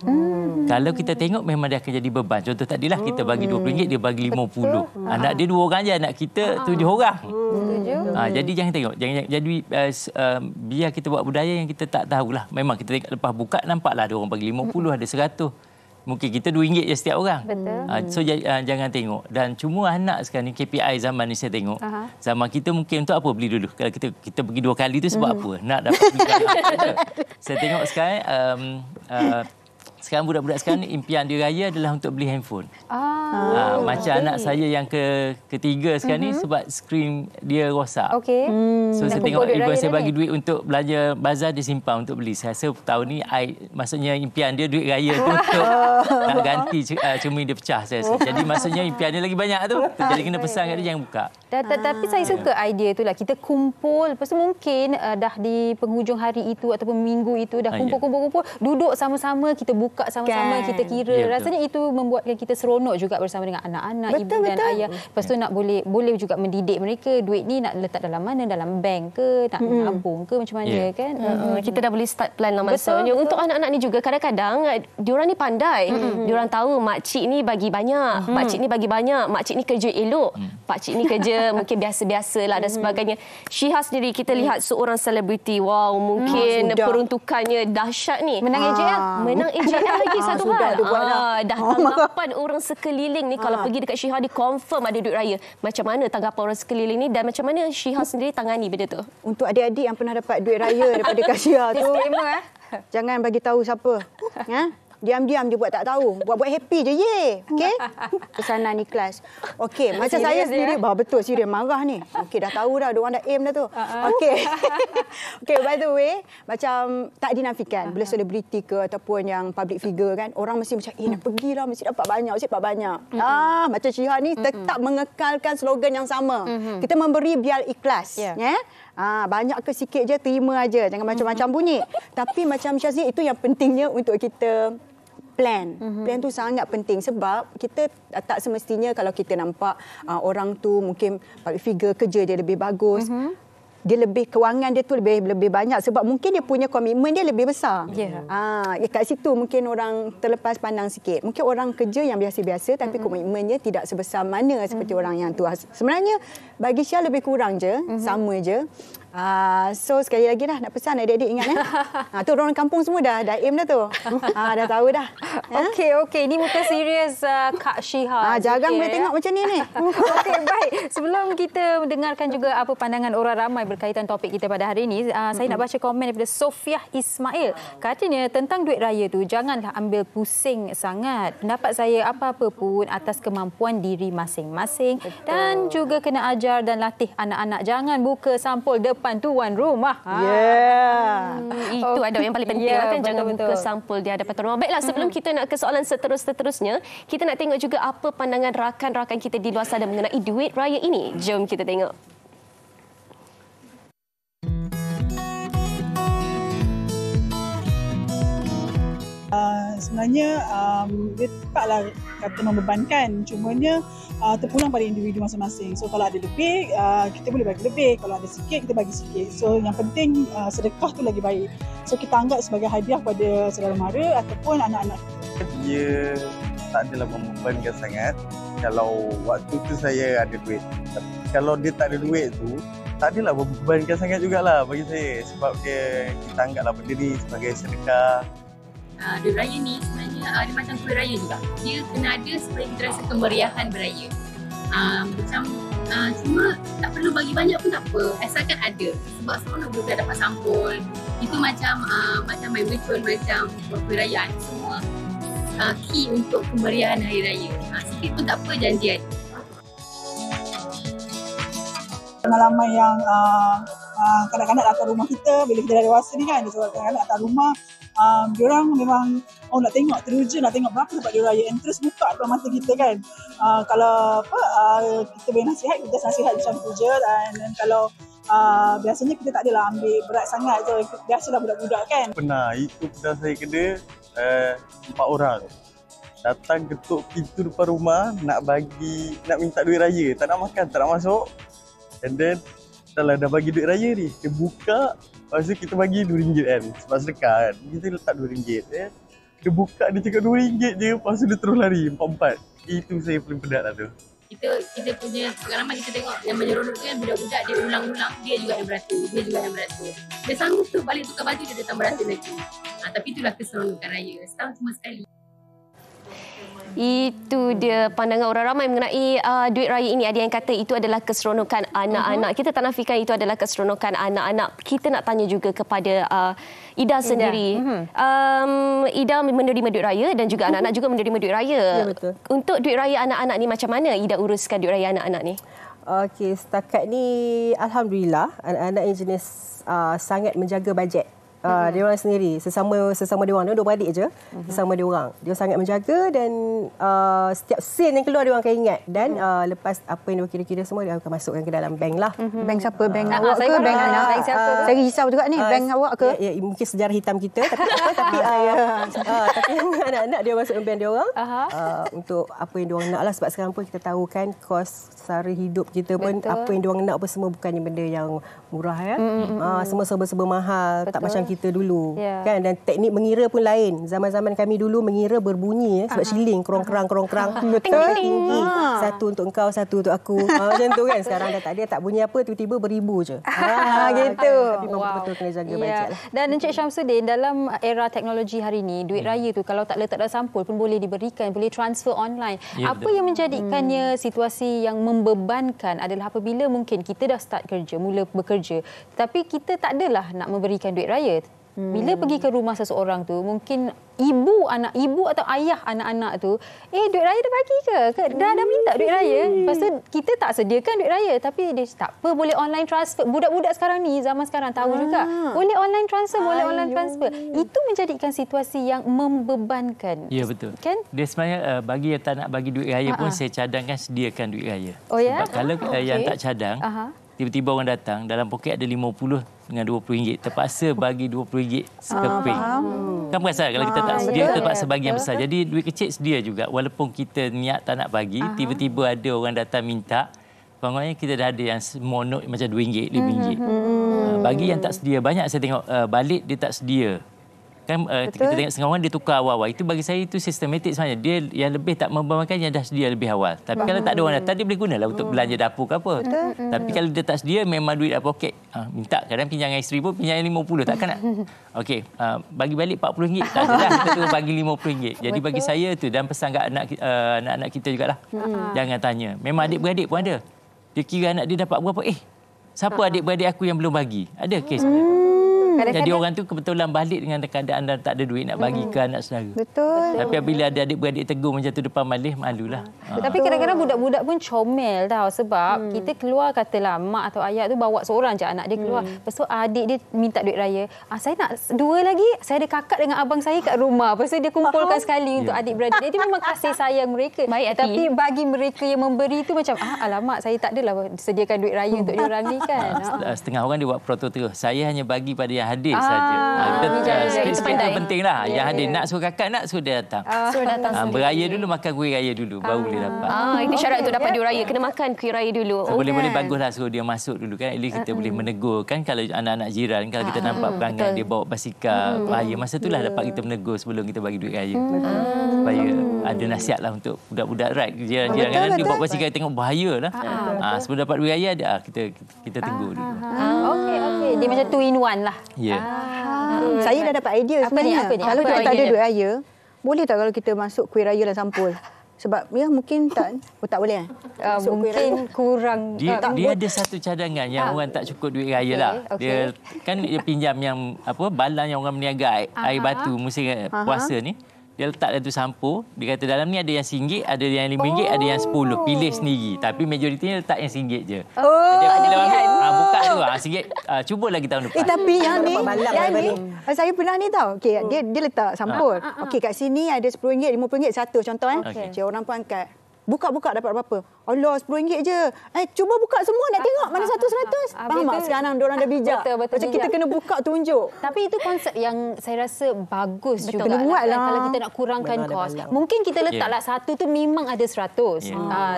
Speaker 9: Kalau kita tengok memang dia akan jadi beban. Contoh tadilah kita bagi RM20, dia bagi RM50. Anak dia 2 orang je, anak kita 7 orang. Jadi jangan tengok. Jadi biar kita buat budaya yang kita tak tahulah. Memang kita tengok lepas buka nampaklah ada orang bagi RM50, ada RM100. mungkin kita RM2 je setiap orang.
Speaker 2: Betul.
Speaker 9: So jangan tengok. Dan cuma anak sekarang ni KPI zaman ni saya tengok. Zaman kita mungkin untuk apa beli dulu. Kalau kita pergi 2 kali tu sebab apa? Nak dapat beli barang. Saya tengok sekarang budak-budak sekarang impian dia raya adalah untuk beli handphone. Macam anak saya yang ketiga sekarang ni sebab skrin dia rosak. So saya tengok ibu saya bagi duit untuk belanja bazar, dia simpan untuk beli. Saya rasa tahun ni maksudnya impian dia duit raya tu untuk nak ganti cermin dia pecah saya rasa. Jadi maksudnya impian dia lagi banyak tu. Jadi kena pesan kat dia jangan buka.
Speaker 2: Tapi saya suka idea tu lah. Kita kumpul. Lepas tu mungkin dah di penghujung hari itu ataupun minggu itu dah kumpul. Duduk sama-sama, kita buka sama-sama, kita kira. Rasanya itu membuatkan kita seronok juga bersama dengan anak-anak, ibu dan ayah. Lepas tu nak boleh juga mendidik mereka. Duit ni nak letak dalam mana? Dalam bank ke? Nak nabung ke? Macam mana kan?
Speaker 3: Kita dah boleh start plan lah maksudnya. Untuk anak-anak ni juga kadang-kadang diorang ni pandai. Diorang tahu makcik ni bagi banyak, makcik ni bagi banyak, makcik ni kerja elok, pakcik ni kerja mungkin biasa-biasa lah dan sebagainya. Syiha sendiri kita lihat seorang selebriti. Wow, mungkin peruntukannya dahsyat ni.
Speaker 2: Menang AJL.
Speaker 3: Menang AJL lagi satu hal. Dah tanggapan orang sekeliling ni kalau pergi dekat Syiha dia confirm ada duit raya. Macam mana tanggapan orang sekeliling ni dan macam mana Syiha sendiri tangani benda tu?
Speaker 8: Untuk adik-adik yang pernah dapat duit raya daripada Kak Syiha tu, jangan bagi tahu siapa. Diam-diam je buat tak tahu. Buat happy je, ye. Okey? Pesanan ikhlas. Okey, macam saya sendiri, betul serius marah ni. Okey, dah tahu dah, diorang dah aim dah tu. Okey. Okey, by the way, macam tak dinafikan bila selebriti ke ataupun yang public figure kan, orang mesti macam nak pergilah, mesti dapat banyak. Macam Syiha ni tetap mengekalkan slogan yang sama. Kita memberi biar ikhlas, ya. Banyak ke sikit je terima aja, jangan macam-macam bunyi. Tapi macam Syazia, itu yang pentingnya untuk kita plan. Plan tu sangat penting sebab kita tak semestinya kalau kita nampak orang tu mungkin public figure, kerja dia lebih bagus. Dia lebih, kewangan dia tu lebih banyak sebab mungkin dia punya komitmen dia lebih besar. Kat situ mungkin orang terlepas pandang sikit. Mungkin orang kerja yang biasa-biasa tapi komitmennya tidak sebesar mana seperti orang yang tu. Sebenarnya bagi Syah lebih kurang je, sama je. So sekali lagi dah nak pesan adik-adik ingat tu orang kampung semua dah aim dah tu. Dah tahu dah.
Speaker 2: Okey, ni muka serius Kak Syiha.
Speaker 8: Jarang boleh tengok macam ni.
Speaker 2: Okey, baik. Sebelum kita mendengarkan juga apa pandangan orang ramai berkaitan topik kita pada hari ini, saya nak baca komen daripada Sofiah Ismail. Katanya tentang duit raya tu janganlah ambil pusing sangat. Pendapat saya apa-apa pun atas kemampuan diri masing-masing. Dan juga kena ajar dan latih anak-anak jangan buka sampul depan tuan rumah.
Speaker 3: Itu adab yang paling penting kan, jangan buka sampul di hadapan tuan rumah. Baiklah, sebelum kita nak ke soalan seterusnya, kita nak tengok juga apa pandangan rakan-rakan kita di luar sana mengenai duit raya ini. Jom kita tengok.
Speaker 11: Sebenarnya dia taklah kata membebankan, cumanya terpulang pada individu masing-masing. So kalau ada lebih, kita boleh bagi lebih. Kalau ada sikit, kita bagi sikit. So yang penting sedekah tu lagi baik. So kita anggap sebagai hadiah pada saudara mara ataupun anak-anak.
Speaker 12: Dia tak adalah membebankan sangat kalau waktu tu saya ada duit. Tapi kalau dia tak ada duit tu, tak adalah membebankan sangat jugalah bagi saya. Sebab kita anggaplah benda ni sebagai sedekah.
Speaker 13: Duit raya ni sebenarnya dia macam kuih raya juga. Dia kena ada supaya kita rasa kemeriahan beraya. Cuma tak perlu bagi banyak pun tak apa, asalkan ada. Sebab seronok bila dapat sampul. Itu macam main betul, macam kuih raya, semua key untuk kemeriahan hari raya. Sikit pun tak apa, janji ada.
Speaker 11: Pengalaman yang kanak-kanak datang rumah kita bila kita dah dewasa ni kan, kanak-kanak datang rumah, diorang memang nak tengok, teruja nak tengok berapa dapat duit raya, and terus buka depan mata kita kan. Kalau kita beri nasihat, kita nasihat macam tu je. Dan kalau biasanya kita tak adalah ambil berat sangat je, biasalah budak-budak kan.
Speaker 12: Pernah, itu pernah saya kena 4 orang datang ketuk pintu depan rumah nak minta duit raya, tak nak makan, tak nak masuk. And then dah bagi duit raya ni, dia buka, lepas tu kita bagi RM2 kan, sebab sedekah kan, kita letak RM2. Dia buka, dia cakap RM2 je, lepas tu dia terus lari 4-4. Itu saya paling penat lah tu.
Speaker 13: Kita punya pengalaman, kita tengok yang menyeronokkan budak-budak dia ulang-ulang, dia juga yang beratur, dia sanggup tu balik tukar baju, dia datang beratur lagi. Tapi itulah keseronokan raya, setahun cuma sekali.
Speaker 3: Itu dia pandangan orang ramai mengenai duit raya ini. Ada yang kata itu adalah keseronokan anak-anak. Kita tak nafikan itu adalah keseronokan anak-anak. Kita nak tanya juga kepada Ida sendiri. Ida menerima duit raya dan juga anak-anak juga menerima duit raya.
Speaker 10: Ya, betul.
Speaker 3: Untuk duit raya anak-anak ni macam mana Ida uruskan duit raya anak-anak ni?
Speaker 10: Okey, setakat ni alhamdulillah anak-anak yang jenis sangat menjaga bajet. Dia orang sendiri sesama dia orang, dia beradik je, sesama dia orang. Dia sangat menjaga dan setiap sen yang keluar dia orang akan ingat dan lepas apa yang dia kira-kira semua dia akan masukkan ke dalam bank lah.
Speaker 8: Bank siapa? Bank awak ke bank anak?
Speaker 2: Bank siapa?
Speaker 8: Saya risau juga ni, bank awak ke?
Speaker 10: Ya, mungkin sejarah hitam kita tapi tapi anak-anak dia masuk bank dia orang untuk apa yang dia orang nak lah, sebab sekarang pun kita tahu kan kos sara hidup kita pun apa yang dia orang nak pun semua bukannya benda yang murah ya. Semua serba-serba mahal. Tak macam kita dulu kan, dan teknik mengira pun lain. Zaman-zaman kami dulu mengira berbunyi sebab shilling kerong-kerang
Speaker 8: betul.
Speaker 10: Satu untuk engkau, satu untuk aku. Macam tu kan. Sekarang dah tak ada, tak bunyi apa tiba-tiba beribu je.
Speaker 8: Gitu.
Speaker 10: Tapi betul-betul kena jaga bajet lah.
Speaker 2: Dan Encik Syamsuddin, dalam era teknologi hari ini, duit raya tu kalau tak letak dalam sampul pun boleh diberikan, boleh transfer online. Apa yang menjadikannya situasi yang membebankan adalah apabila mungkin kita dah start kerja, mula bekerja, tapi kita tak adalah nak memberikan duit raya. Bila pergi ke rumah seseorang tu, mungkin ibu atau ayah anak-anak tu, duit raya dah bagi ke? Dah minta duit raya. Lepas tu kita tak sediakan duit raya, tapi dia tak apa, boleh online transfer. Budak-budak sekarang ni, zaman sekarang tahu juga. Boleh online transfer, boleh online transfer. Itu menjadikan situasi yang membebankan.
Speaker 9: Ya, betul.
Speaker 2: Kan?
Speaker 9: Dia sebenarnya bagi yang tak nak bagi duit raya pun saya cadangkan sediakan duit raya.
Speaker 2: Oh ya?
Speaker 9: Sebab kalau yang tak cadang, tiba-tiba orang datang, dalam poket ada 50 dengan RM20. Terpaksa bagi RM20 sekeping. Kan perasan kalau kita tak sedia, terpaksa bagi yang besar. Jadi duit kecil sedia juga. Walaupun kita niat tak nak bagi, tiba-tiba ada orang datang minta. Panggilannya kita dah ada yang small note macam RM2, RM5. Bagi yang tak sedia, banyak saya tengok balik dia tak sedia. Kan kita tengok setengah orang dia tukar awal-awal. Itu bagi saya itu sistematik sebenarnya. Dia yang lebih tak membebankan yang dah sedia lebih awal. Tapi kalau tak ada orang datang, dia boleh gunalah untuk belanja dapur ke apa. Tapi kalau dia tak sedia, memang duit dalam poket. Minta. Kadang pinjam isteri pun pinjam RM50. Takkan nak. Okey, bagi balik RM40. Tak ada lah. Kita tu bagi RM50. Jadi bagi saya tu, dan pesan kat anak-anak kita jugalah. Jangan tanya. Memang adik-beradik pun ada. Dia kira anak dia dapat berapa. Siapa adik-beradik aku yang belum bagi? Ada kes. Jadi orang tu kebetulan balik dengan keadaan dan tak ada duit nak bagi ke anak saudara.
Speaker 8: Betul.
Speaker 9: Tapi apabila ada adik-beradik tegur macam tu depan balik, malulah.
Speaker 2: Tapi kadang-kadang budak-budak pun comel tau. Sebab kita keluar, katalah mak atau ayah tu bawa seorang je anak dia keluar. Lepas tu adik dia minta duit raya. Saya nak 2 lagi. Saya ada kakak dengan abang saya kat rumah. Lepas tu dia kumpulkan sekali untuk adik-beradik. Dia memang kasih sayang mereka. Tapi bagi mereka yang memberi tu macam, alamak saya tak adalah sediakan duit raya untuk diorang ni kan.
Speaker 9: Setengah orang dia buat proto terus. Saya hanya bagi pada yang hadir saja. Sikit-sikit tu penting lah. Yang hadir nak suruh kakak, nak suruh dia datang. Beraya dulu, makan kuih raya dulu, baru boleh dapat.
Speaker 3: Itu syarat untuk dapat duit raya. Kena makan kuih raya dulu.
Speaker 9: Boleh-boleh baguslah suruh dia masuk dulu kan. At least kita boleh menegur kan. Kalau anak-anak jiran, kalau kita nampak perangai dia bawa basikal raya, masa itulah dapat kita menegur sebelum kita bagi duit raya. Supaya ada nasihat lah untuk budak-budak right. Jiran-jiran kan dia bawa basikal tengok bahaya lah. Sebelum dapat duit raya, kita tegur dulu.
Speaker 2: Okey. Dia macam 2 in 1 lah.
Speaker 9: Ya.
Speaker 8: Saya dah dapat idea sebenarnya. Kalau kita tak ada duit raya, boleh tak kalau kita masuk kuih raya dalam sampul? Sebab mungkin tak boleh
Speaker 2: mungkin kurang.
Speaker 9: Dia ada satu cadangan yang orang tak cukup duit raya lah. Dia kan dia pinjam yang balang yang orang meniaga air batu musim puasa ni. Dia letak dalam tu sampul. Dia kata dalam ni ada yang RM1, ada yang RM5, ada yang RM10. Pilih sendiri. Tapi majoritinya letak yang RM1 je. Jadi buka tu RM1. Cuba lagi tahun depan.
Speaker 8: Tapi yang ni saya pernah ni tau. Okey, dia letak sampul. Okey, kat sini ada RM10, RM50 satu contoh Cik orang pun angkat. Buka-buka dapat berapa? Allah, RM10 je. Cuba buka semua nak tengok mana satu 100. Faham tak? Sekarang diorang dah bijak.
Speaker 2: Betul,
Speaker 8: macam kita kena buka tunjuk.
Speaker 2: Tapi itu konsep yang saya rasa bagus juga.
Speaker 8: Kena buat lah.
Speaker 2: Kalau kita nak kurangkan kos. Mungkin kita letaklah satu tu memang ada 100.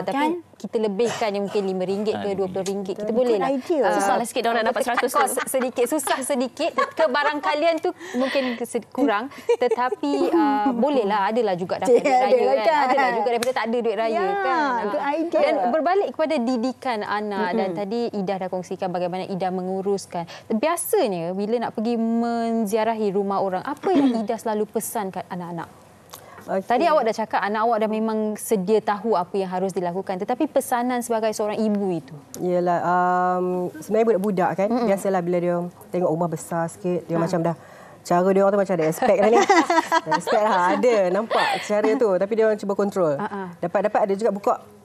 Speaker 2: Tapi kita lebihkan yang mungkin RM5 ke RM20. Kita boleh lah.
Speaker 3: Susah lah sikit diorang nak dapat 100
Speaker 2: kos sedikit. Susah sedikit. Kebarangkalian tu mungkin kurang. Tetapi bolehlah. Adalah juga dapat duit raya kan. Adalah juga daripada tak ada duit raya. Dan berbalik kepada didikan anak dan tadi Ida dah kongsikan bagaimana Ida menguruskan. Biasanya bila nak pergi menziarahi rumah orang, apa yang Ida selalu pesan kat anak-anak? Okay. Tadi awak dah cakap anak awak dah memang sedia tahu apa yang harus dilakukan. Tetapi pesanan sebagai seorang ibu itu?
Speaker 10: Yalah, sebenarnya budak-budak kan, biasalah bila dia tengok rumah besar sikit, dia macam dah, cara dia orang tu macam ada expect dah ni. Expect lah, ada, nampak cara tu. Tapi dia orang cuba kontrol. Dapat ada juga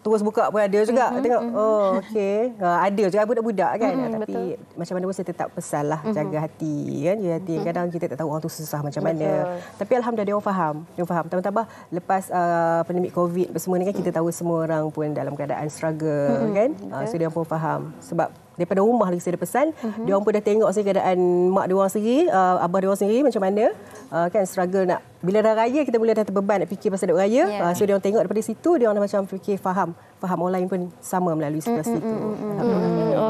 Speaker 10: terus buka pun ada juga. Tengok, oh okey. Ada juga budak-budak kan. Tapi macam mana pun saya tetap pesan lah, jaga hati kan. Jaga hati. Kadang kita tak tahu orang tu susah macam mana. Tapi alhamdulillah dia orang faham. Tambah-tambah lepas pandemik COVID semua ni kan, kita tahu semua orang pun dalam keadaan struggle kan. So dia orang pun faham. Sebab daripada rumah lagi saya ada pesan, dia orang pun dah tengok keadaan mak dia orang sendiri, abah dia orang sendiri macam mana kan struggle nak bila dah raya kita mula dah terbeban nak fikir pasal duit raya. So dia orang tengok daripada situ, dia orang macam fikir faham orang lain pun sama melalui situasi itu.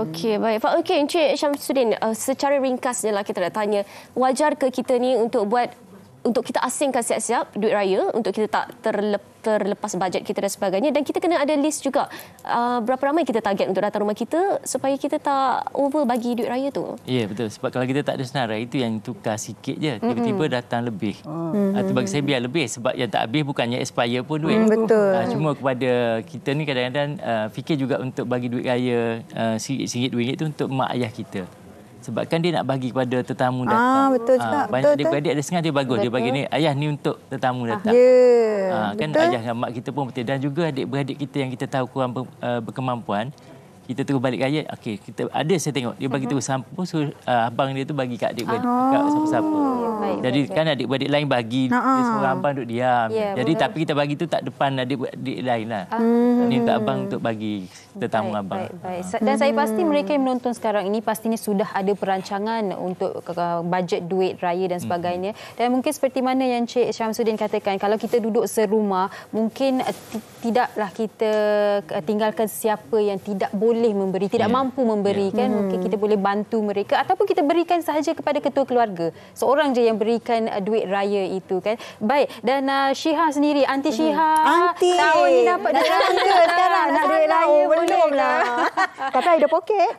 Speaker 3: Okey, baik. Okey, Encik Syamsuddin, secara ringkasnya lah kita nak tanya, wajar ke kita ni untuk kita asingkan siap-siap duit raya, untuk kita tak terlepas bajet kita dan sebagainya, dan kita kena ada list juga berapa ramai kita target untuk datang rumah kita supaya kita tak over bagi duit raya tu.
Speaker 9: Ya, betul. Sebab kalau kita tak ada senarai, itu yang tukar sikit je. Tiba-tiba datang lebih. Itu bagi saya biar lebih. Sebab yang tak habis bukannya expire pun duit.
Speaker 2: Betul.
Speaker 9: Cuma kepada kita ni kadang-kadang fikir juga untuk bagi duit raya RM1, RM2 tu untuk mak ayah kita. Sebab kan dia nak bagi kepada tetamu datang.
Speaker 2: Betul juga.
Speaker 9: Banyak adik-beradik ada setengah dia bagus. Dia bagi ni, ayah ni untuk tetamu datang. Kan betul. Ayah dan mak kita pun betul. Dan juga adik-beradik kita yang kita tahu kurang berkemampuan, kita terus balik raya, okey, kita ada saya tengok dia bagi terus sampul, so abang dia tu bagi kat adik-beradik, kat siapa-siapa. Jadi kan adik-beradik lain bagi, dia seorang abang duduk diam. Jadi betul. Tapi kita bagi tu tak depan adik-beradik lain lah. Ini untuk abang untuk bagi tetamu abang.
Speaker 2: Baik. Dan saya pasti mereka yang menonton sekarang ini pastinya sudah ada perancangan untuk bajet duit raya dan sebagainya. Dan mungkin seperti mana yang Encik Syamsuddin katakan, kalau kita duduk serumah, mungkin tidaklah kita tinggalkan siapa yang tidak boleh memberi, tidak mampu memberi kan. Mungkin kita boleh bantu mereka ataupun kita berikan sahaja kepada ketua keluarga. Seorang je yang berikan duit raya itu kan. Baik, dan Syiha sendiri, Aunty Syiha. Tahun ni dapat duit raya sekarang. Nak duit raya belum lah.
Speaker 8: Tapi ada poket.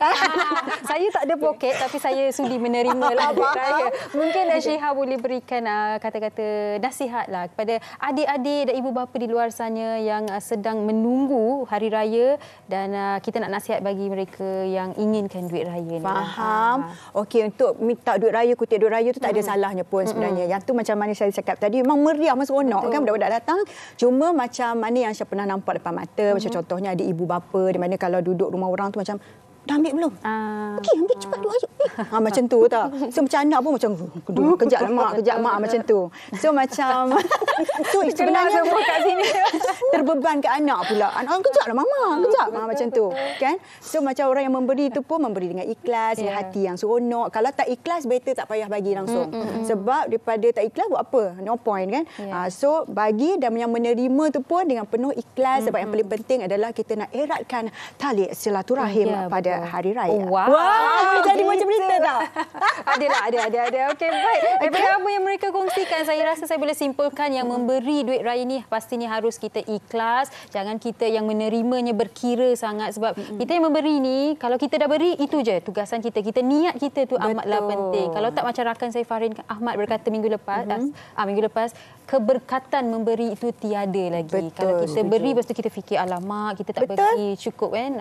Speaker 2: Saya tak ada poket tapi saya sudi menerima lah duit raya. Mungkin Syiha boleh berikan kata-kata nasihat lah kepada adik-adik dan ibu bapa di luar sana yang sedang menunggu hari raya, dan kita nak nasihat bagi mereka yang inginkan duit raya ni.
Speaker 8: Faham. Okey, untuk minta duit raya, kutip duit raya tu tak ada salahnya pun sebenarnya. Yang tu macam mana saya cakap tadi, memang meriah, seronok kan budak-budak datang. Cuma macam mana yang saya pernah nampak depan mata, macam contohnya ada ibu bapa di mana kalau duduk rumah orang tu macam, dah ambil belum? Okey, ambil cepat duit raya. Macam tu tak. So macam anak pun macam kejap mak macam tu. So macam so sebenarnya kat sini terbeban ke anak pula. Anak kejaplah mama, kejap macam tu kan. So macam orang yang memberi itu pun memberi dengan ikhlas, dengan hati yang seronok. Kalau tak ikhlas better tak payah bagi langsung. Sebab daripada tak ikhlas buat apa? No point kan. So bagi, dan yang menerima tu pun dengan penuh ikhlas. Sebab yang paling penting adalah kita nak eratkan tali silaturahim pada hari raya.
Speaker 2: Wow,
Speaker 8: jadi macam berita tak?
Speaker 2: Ada. Okey, baik. Daripada apa yang mereka kongsikan, saya rasa saya boleh simpulkan yang memberi duit raya ni pastinya harus kita ikhlas. Jangan kita yang menerimanya berkira sangat, sebab kita yang memberi ni, kalau kita dah beri, itu je tugasan kita. Niat kita tu amatlah penting. Kalau tak, macam rakan saya Farin Ahmad berkata minggu lepas, keberkatan memberi itu tiada lagi. Betul, kalau kita beri, lepas tu kita fikir, alamak kita tak bagi cukup kan.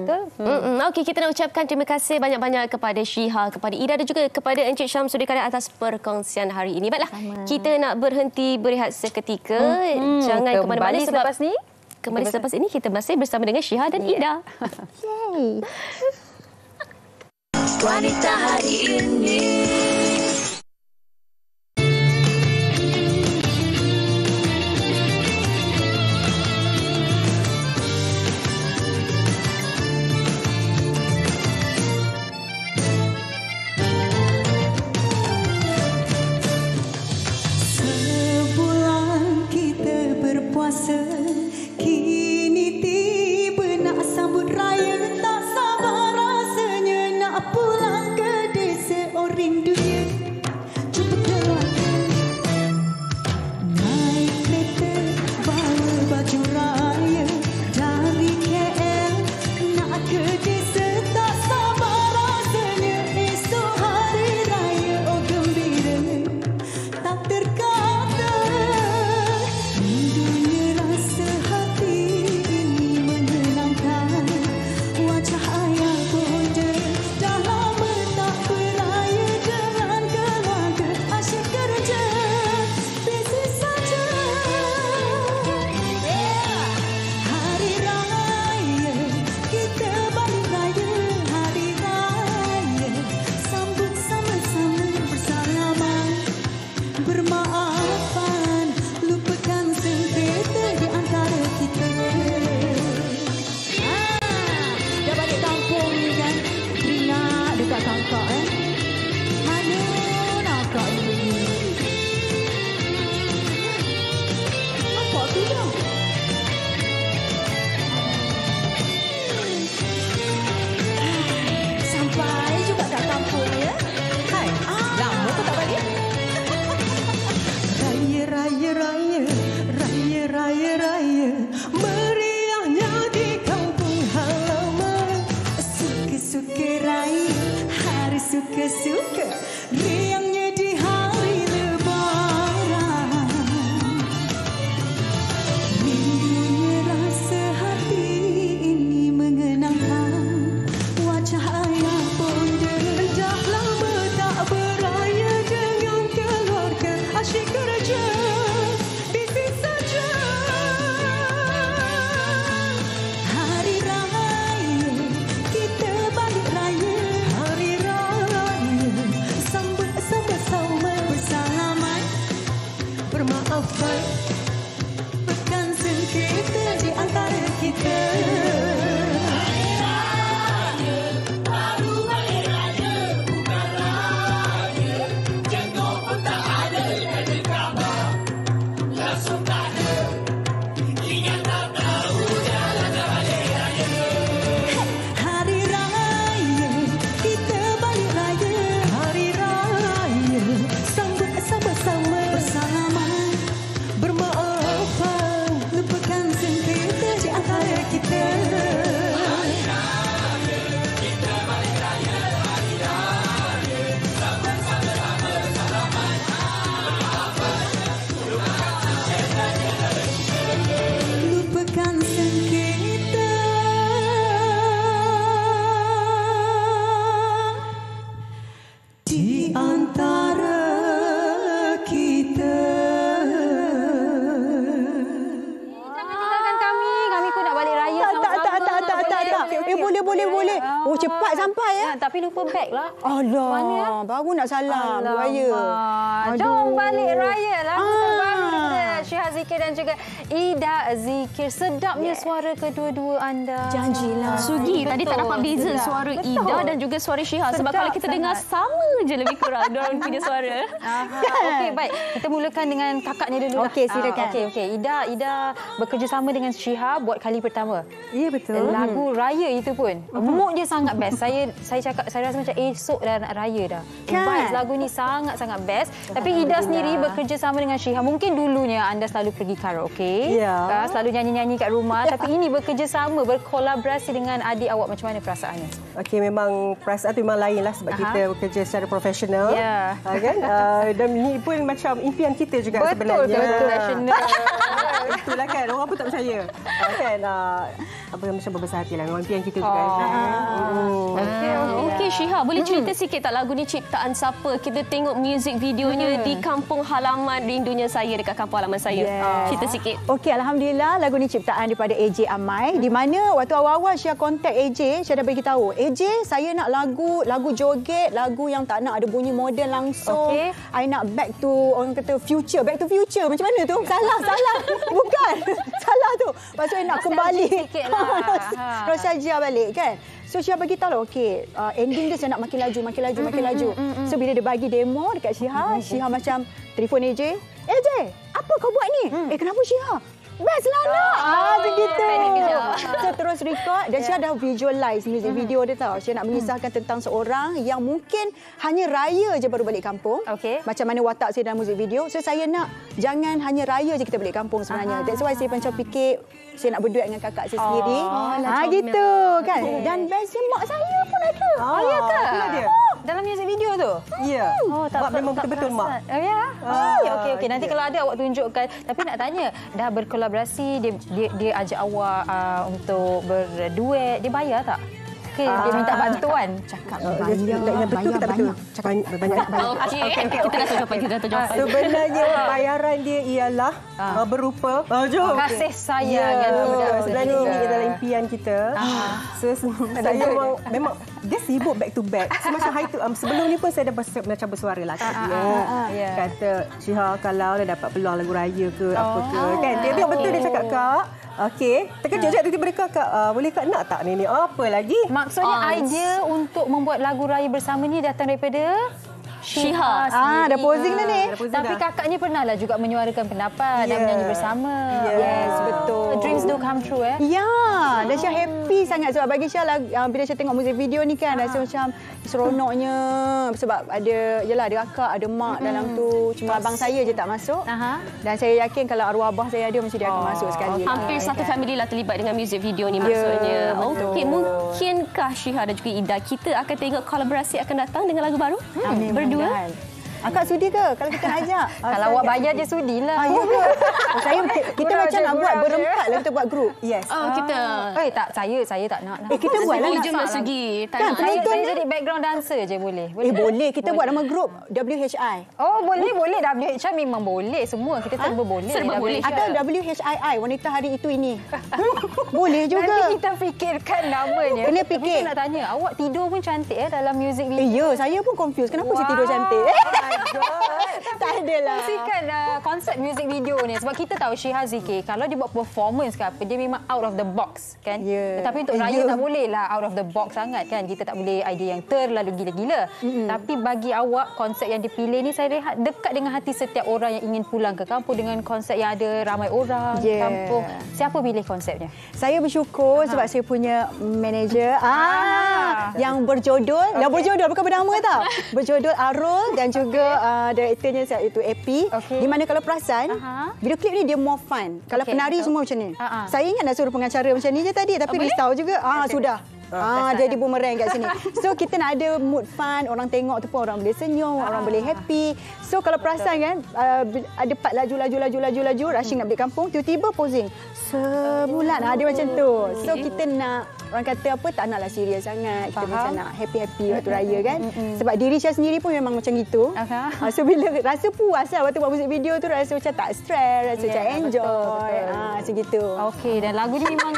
Speaker 2: Betul.
Speaker 3: Okey, kita nak ucapkan terima kasih banyak-banyak kepada Syiha, kepada Ida dan juga kepada Encik Syamsuddin atas perkongsian hari ini. Baiklah, kita nak berhenti berehat seketika. Jangan ke mana-mana sebab kembali selepas ini kita masih bersama dengan Syiha dan Ida.
Speaker 1: Wanita hari ini.
Speaker 14: Kini tiba nak sambut raya, tak sabar rasanya nak pulang ke desa orang dunia. Cuba keluarkan naik kereta bawa baju raya dari KL nak ke desa, tak sabar rasanya esok hari raya. Oh gembira tak terkata kita suka riangnya di hari lebaran. Rindunya rasa hati ini mengenangkan wajah ayah bonda. Dah lama tak beraya dengan keluarga, asyik kerja busy saja. Hari raya kita balik raya, hari raya sambut sama-sama bersalaman bermaafan pekan sengketa di antara kita. Hari raya kita balik raya, hari raya sambut sama-sama bersalaman bermaafan lupakan sengketa di antara kita. Lupakan sengketa di antara kita.
Speaker 2: Jangan tinggalkan kami. Kami pun nak balik raya sama-sama.
Speaker 8: Boleh. Oh, cepat sampai ya.
Speaker 2: Tapi lupa beg lah.
Speaker 8: Allah,
Speaker 2: Mana, ya?
Speaker 8: baru nak salam raya.
Speaker 2: Jom balik raya. Lagu terbaru daripada Syihah Zikir dan juga Ida Zikir. Sedapnya suara kedua-dua anda.
Speaker 8: Janjilah.
Speaker 3: Sugi, tadi tak dapat beza suara Ida dan juga suara Syihah. Sebab
Speaker 2: Sedap
Speaker 3: kalau kita dengar sama je lebih kurang diorang punya suara.
Speaker 2: Okey, baik. Kita mulakan dengan kakaknya dulu.
Speaker 8: Okey, silakan.
Speaker 2: Okey. Ida bekerjasama dengan Syihah buat kali pertama.
Speaker 10: Ya, betul.
Speaker 2: Lagu raya itu pun mood dia sangat best. Saya cakap, saya rasa macam esok dah nak raya dah. Vibes lagu ni sangat-sangat best. Tapi Ida sendiri bekerjasama dengan Syihah. Mungkin dulunya anda selalu pergi karaoke, selalu nyanyi-nyanyi kat rumah. Tapi ini bekerjasama, berkolaborasi dengan adik awak. Macam mana perasaannya?
Speaker 10: Okey, memang perasaan tu memang lain lah sebab kita bekerja secara profesional.
Speaker 2: Ya.
Speaker 10: Kan? Dan ini pun macam impian kita juga sebenarnya.
Speaker 2: Betul, profesional.
Speaker 10: Itulah kan, orang pun tak percaya. Kan? Apa macam berbesar hati lah. Memang impian kita juga.
Speaker 3: Okey, Syihah, boleh cerita sikit tak lagu ni ciptaan siapa? Kita tengok music videonya di kampung halaman rindunya saya, dekat kampung halaman saya. Cerita sikit.
Speaker 8: Okey, alhamdulillah lagu ni ciptaan daripada AJ Amai. Di mana waktu awal-awal Syihah kontak AJ, Syihah dah beritahu, AJ saya nak lagu joget, lagu yang tak nak ada bunyi moden langsung. I nak back to orang kata future, back to future. Macam mana tu? Salah. Bukan. Salah tu. Maksud I nak kembali. Nostalgia balik kan. So Syihah bagi tahu lah, okey, ending dia saya nak makin laju. So bila dia bagi demo dekat Syihah macam telefon AJ, apa kau buat ni? Kenapa Syihah? Best lah nak. Begitu. So terus record dan Syihah dah visualize music video dia tahu. Syihah nak mengisahkan tentang seorang yang mungkin hanya raya je baru balik kampung. Macam mana watak saya dalam music video. So saya nak jangan hanya raya je kita balik kampung sebenarnya. That's why saya macam fikir saya nak berduet dengan kakak saya sendiri. Gitu kan. Dan bestnya mak saya pun ada.
Speaker 2: Ya ke?
Speaker 10: Dia.
Speaker 2: Dalam music video tu?
Speaker 10: Ya. Mak memang betul-betul mak.
Speaker 2: Okey. Nanti kalau ada awak tunjukkan. Tapi nak tanya, dah berkolaborasi, dia ajak awak untuk berduet, dia bayar tak? Okey, dia minta bantuan.
Speaker 8: Cakap
Speaker 10: betul ke tak betul? Cakap banyak.
Speaker 3: Okey. Kita dah tahu jawapan.
Speaker 10: Sebenarnya bayaran dia ialah berupa
Speaker 2: kasih sayang yang tidak
Speaker 10: sebenarnya ini adalah impian kita. So saya memang dia sibuk back to back. So macam hari tu sebelum ni pun saya dah macam bersuara lah. Kata Syihah kalau dia dapat peluang lagu raya ke apa ke kan. Dia tengok betul dia cakap kak. Okey, terkejut je tiba-tiba dia kak, boleh kak nak tak ni apa lagi?
Speaker 2: Maksudnya idea untuk membuat lagu raya bersama ni datang daripada
Speaker 3: Shihab.
Speaker 8: Dah posing dah ni.
Speaker 2: Tapi kakaknya pernah lah juga menyuarakan pendapat dan menyanyi bersama.
Speaker 8: Yes, betul.
Speaker 2: Dreams do come true
Speaker 8: Ya, dan Syah happy sangat sebab bagi Syah bila Syah tengok muzik video ni kan rasa macam seronoknya sebab ada kakak, ada mak dalam tu. Cuma abang saya je tak masuk. Dan saya yakin kalau arwah abah saya ada mesti dia akan masuk sekali.
Speaker 3: Hampir satu family lah terlibat dengan muzik video ni maksudnya. Okey, mungkinkah Syihah dan juga Ida kita akan tengok kolaborasi akan datang dengan lagu baru? Berdua?
Speaker 8: Akak sudi ke kalau kita nak ajak?
Speaker 2: Kalau awak bayar dia sudilah.
Speaker 8: Ya ke? Kita macam nak buat berempat lah, kita buat grup.
Speaker 2: Yes.
Speaker 3: Kita.
Speaker 2: Tak, saya tak nak.
Speaker 8: Kita buat lah.
Speaker 3: Jom lah Sugi.
Speaker 8: Kan,
Speaker 2: Saya jadi background dancer je boleh.
Speaker 8: Boleh. Kita buat nama grup WHI.
Speaker 2: Oh, boleh. WHI memang boleh. Semua kita serba boleh.
Speaker 3: Serba boleh.
Speaker 8: Atau WHII, wanita hari itu ini. Boleh juga.
Speaker 2: Nanti kita fikirkan namanya.
Speaker 8: Kena fikir.
Speaker 2: Tapi nak tanya, awak tidur pun cantik dalam music video.
Speaker 8: Ya, saya pun confused. Kenapa saya tidur cantik? Tak adalah.
Speaker 2: Kongsikan konsep music video ni sebab kita tahu Syihah Zikir kalau dia buat performance ke apa dia memang out of the box kan. Tapi untuk raya tak boleh lah out of the box sangat kan. Kita tak boleh idea yang terlalu gila-gila. Tapi bagi awak konsep yang dipilih ni saya lihat dekat dengan hati setiap orang yang ingin pulang ke kampung dengan konsep yang ada ramai orang kampung. Siapa pilih konsepnya?
Speaker 8: Saya bersyukur sebab saya punya manager yang berjodoh. Yang berjodoh bukan bernama tau. Berjodoh Arul dan juga direkturnya iaitu AP. Di mana kalau perasan video klip ni dia more fun. Kalau penari semua macam ni. Saya ingat nak suruh pengacara macam ni je tadi tapi risau juga. Sudah. Jadi bumerang kat sini. So kita nak ada mood fun, orang tengok tu pun orang boleh senyum, orang boleh happy. So kalau perasan kan ada part laju rushing nak balik kampung, tiba-tiba posing sebulan dia macam tu. So kita nak orang kata apa tak naklah serius sangat. Kita macam nak happy-happy waktu raya kan. Sebab diri Syah sendiri pun memang macam gitu. So bila rasa puas lah waktu buat muzik video tu rasa macam tak stress, rasa macam enjoy. Macam gitu.
Speaker 2: Okey, dan lagu ni memang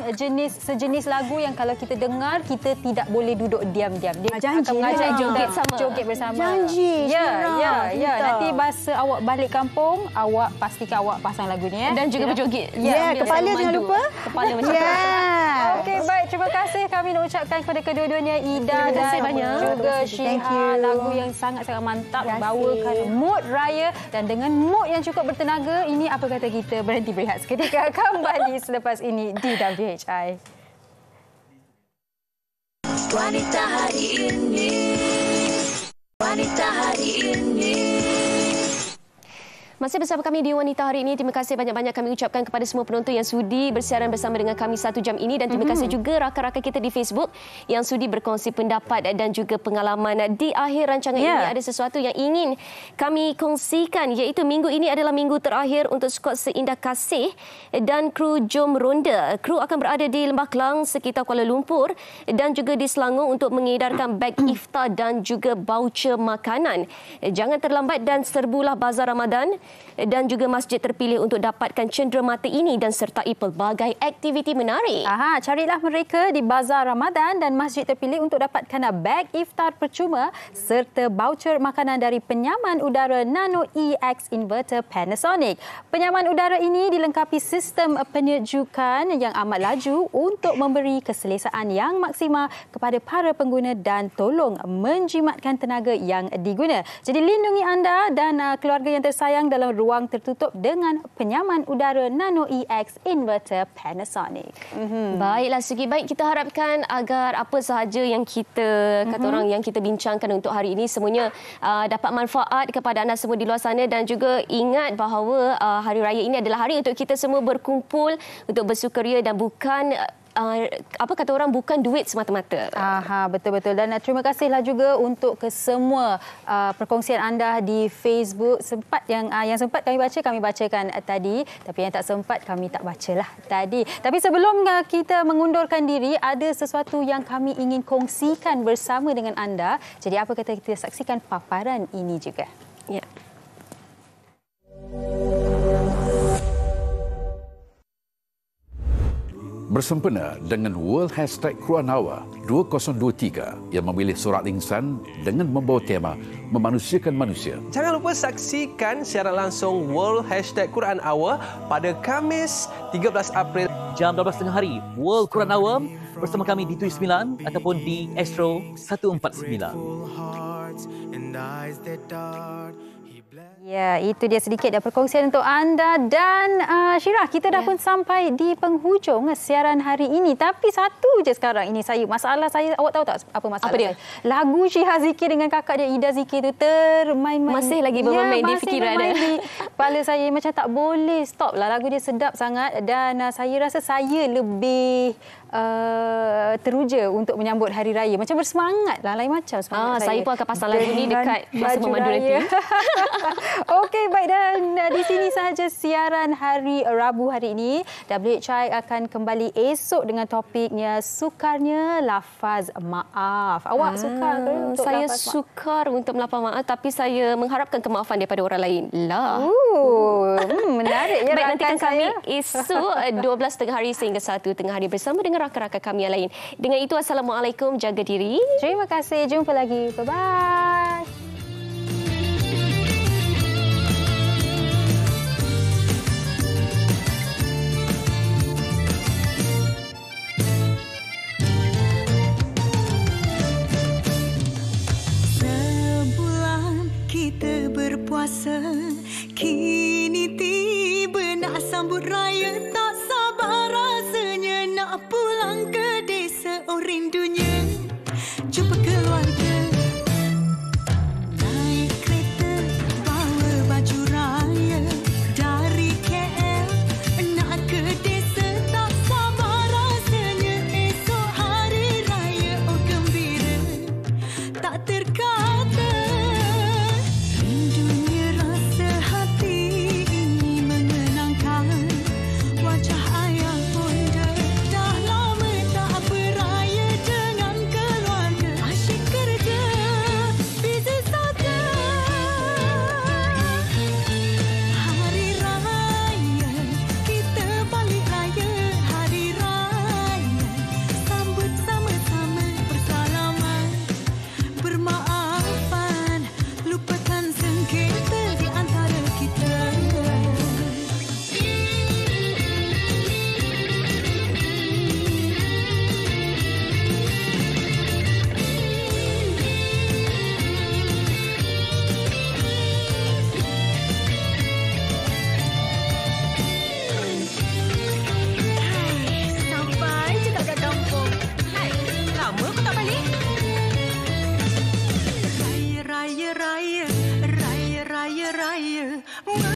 Speaker 2: sejenis lagu yang kalau kita dengar kita tidak boleh duduk diam-diam. Dia akan mengajak joget bersama.
Speaker 8: Janji.
Speaker 2: Ya. Nanti masa awak balik kampung, awak pastikan awak pasang lagu ni
Speaker 3: dan juga berjoget.
Speaker 8: Kepala jangan lupa.
Speaker 3: Kepala macam tu.
Speaker 2: Okey, baik. Terima kasih kami nak ucapkan kepada kedua-duanya Ida dan juga Syihah. Lagu yang sangat-sangat mantap bawakan mood raya dan dengan mood yang cukup bertenaga. Ini apa kata kita berhenti berehat seketika, kembali selepas ini di WHI.
Speaker 1: Wanita hari ini, wanita hari ini.
Speaker 3: Masih bersama kami di Wanita hari ini. Terima kasih banyak-banyak kami ucapkan kepada semua penonton yang sudi bersiaran bersama dengan kami 1 jam ini dan terima kasih juga rakan-rakan kita di Facebook yang sudi berkongsi pendapat dan juga pengalaman. Di akhir rancangan ini ada sesuatu yang ingin kami kongsikan iaitu minggu ini adalah minggu terakhir untuk skuad Seindah Kasih dan kru Jom Ronda. Kru akan berada di Lembah Kelang sekitar Kuala Lumpur dan juga di Selangor untuk mengedarkan beg iftar dan juga voucher makanan. Jangan terlambat dan serbulah Bazar Ramadan dan juga masjid terpilih untuk dapatkan cenderamata ini dan sertai pelbagai aktiviti menarik.
Speaker 2: Carilah mereka di Bazar Ramadan dan masjid terpilih untuk dapatkan beg iftar percuma serta voucher makanan dari penyaman udara Nano EX Inverter Panasonic. Penyaman udara ini dilengkapi sistem penyejukan yang amat laju untuk memberi keselesaan yang maksima kepada para pengguna dan tolong menjimatkan tenaga yang diguna. Jadi lindungi anda dan keluarga yang tersayang dalam ruang tertutup dengan penyaman udara Nano EX Inverter Panasonic.
Speaker 3: Baiklah Sugi, baik kita harapkan agar apa sahaja yang kita kata orang yang kita bincangkan untuk hari ini semuanya dapat manfaat kepada anda semua di luar sana dan juga ingat bahawa hari raya ini adalah hari untuk kita semua berkumpul untuk bersukaria dan bukan apa kata orang bukan duit semata-mata.
Speaker 2: Betul-betul dan terima kasihlah juga untuk semua perkongsian anda di Facebook. Yang sempat kami bacakan tadi, tapi yang tak sempat kami tak bacalah tadi. Tapi sebelum kita mengundurkan diri, ada sesuatu yang kami ingin kongsikan bersama dengan anda. Jadi apa kata kita saksikan paparan ini juga.
Speaker 3: Ya.
Speaker 15: Bersempena dengan World #Kruanawa 2023 yang memilih surat insan dengan membawa tema memanusiakan manusia.
Speaker 16: Jangan lupa saksikan siaran langsung World #Quran Hour pada Khamis 13 April
Speaker 17: jam 12.30 hari. World Quran Hour bersama kami di 79 ataupun di Astro 149.
Speaker 4: and eyes that dart.
Speaker 2: Ya, itu dia sedikit dari perkongsian untuk anda. Dan Syirah, kita dah pun sampai di penghujung siaran hari ini. Tapi satu je sekarang ini masalah saya, awak tahu tak apa masalah? Apa dia? Lagu Syihah Zikir dengan kakak dia Ida Zikir tu termain-main.
Speaker 3: Masih lagi bermain di fikiran dia.
Speaker 2: Di kepala saya, macam tak boleh stop lah. Lagu dia sedap sangat dan saya rasa saya lebih teruja untuk menyambut Hari Raya. Macam bersemangat lah, lain macam semangat
Speaker 3: saya pun akan pasang lagu ni dekat masa memandu nanti.
Speaker 2: Okey, baik, dan di sini sahaja siaran hari Rabu hari ini. WHI akan kembali esok dengan topiknya sukarnya lafaz maaf. Awak sukar ke untuk
Speaker 3: saya
Speaker 2: lafaz
Speaker 3: sukar untuk melafaz maaf, tapi saya mengharapkan kemaafan daripada orang lain lah.
Speaker 2: Menarik ya.
Speaker 3: Baik, nantikan kami esok 12 tengah hari sehingga 1 tengah hari bersama dengan rakan-rakan kami yang lain. Dengan itu, Assalamualaikum, jaga diri.
Speaker 2: Terima kasih, jumpa lagi. Bye-bye.
Speaker 14: Kita berpuasa, kini tiba nak sambut raya, tak sabar